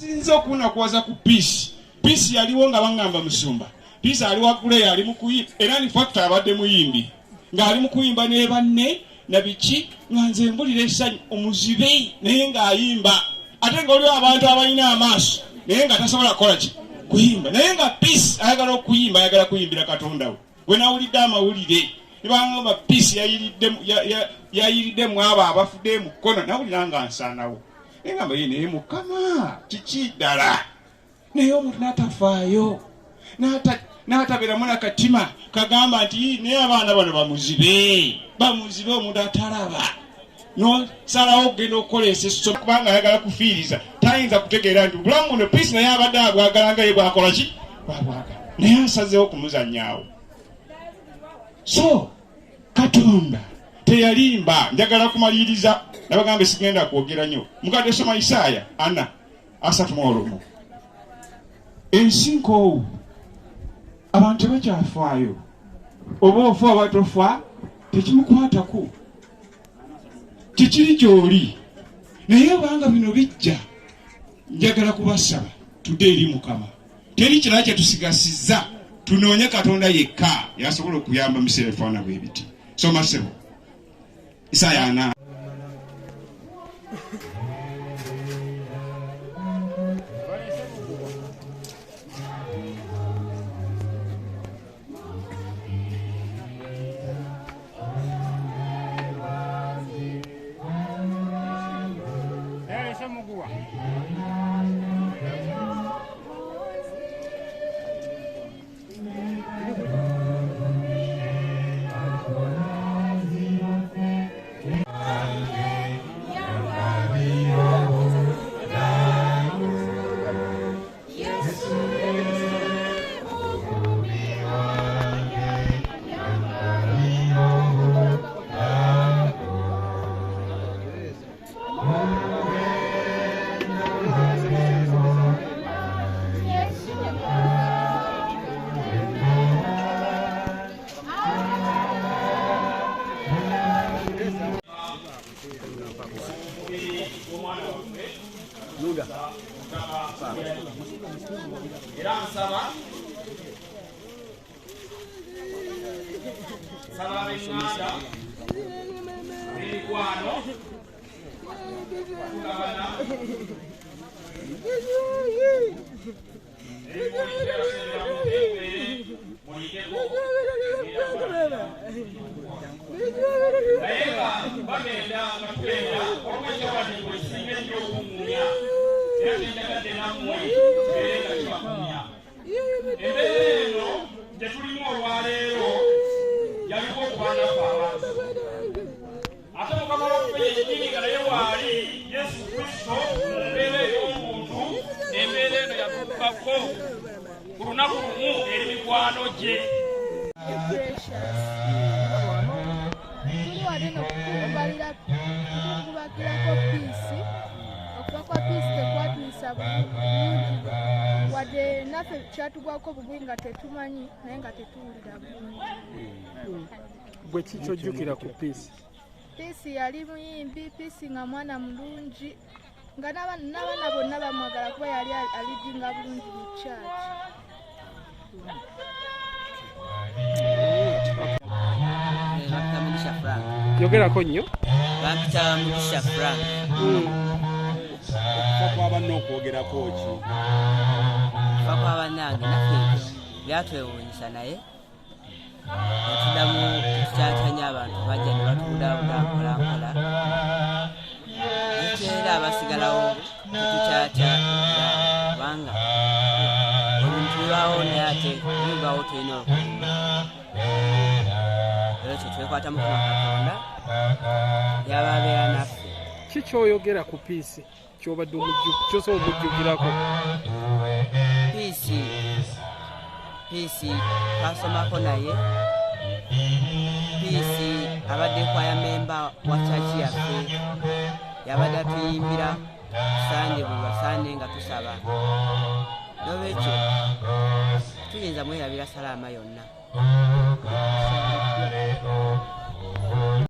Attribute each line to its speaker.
Speaker 1: Sinzo okuna kuwaza ku peace. Peace yaliwo nga bangamba musumba. Peace aliwo kule yali mukuyimba. Era ni factor abadde muyimbi. Nga ali mukuyimba ne banne na biki nganze mbulira essanyu omuzibe naye nga ayimba. Ate nga oliwo abantu abalina amaaso naye nga tasobola kukola ki kuyimba. Naye nga peace ayagala okuyimba, ayagala kuyimbira Katonda we. Gwe nawulidde amawulire. Nibangamba peace yayiriddemu abo abafudde mu kkono nawulira nga nsaanawo. Ngamba yene mukama kiki ddala naye omuntu n'atafaayo n'atabera muna katima kagamba nti naye abaana bano bamuzibe omuntu atalaba n'osalawo okugenda okukolesa essomo kubanga ayagala kufiiriza tayinza kutegeera nti bulamu buno peace naye abadde abwagala nga ye bwakola ki bwabwagala naye asazeewo okumuzanyaawo. So Katonda teyalimba. Njagala kumaliriza nabagambe sigenda kwogera nnyo. Mukadde soma Isaaya 4:3. Ensinko abantu bakyafaayo oba ofa abatofa tekimukwatako kikiri gy'oli naye obanga bino bijja njagala kubasaba tudde eri Mukama. Teri kirala kyetusigasizza tunoonye Katonda yekka yasobola okuyamba miseera efaana bwe biti. Soma sebo Isaaya 4.
Speaker 2: Bwe kikyojjukira ku peace?
Speaker 3: Peace yali muyimbi, peace nga mwana mulungi nga n'abaana bonna bamwagala kuba yali alidinga bulungi mu church.
Speaker 2: Yogerako nnyo.
Speaker 4: Bampita Mugisha Frank.
Speaker 2: Okufa kw'abanna okwogerako ki?
Speaker 4: Okufa kw'abannange naffe byatwewuunyisa naye netuddamu tukyatanya abantu bajja ne batubudabuda mpolampola netubeera abasigalawo tetukyatya kubanga ebintu bibaawo naye ate bibaawo tulina okulima era ekyo twekwata mukama Katonda yaba abeera naffe.
Speaker 2: Ki kyoyogera ku peace kyobadde kyosobola omujjukirako?
Speaker 4: Peace twasomako naye. Peace abadde kwaya memba wa chachi yaffe yabadde atuyimbira sande buli nga tusaba. Nolwekyo tuyinza mwerabira Salaama yonna.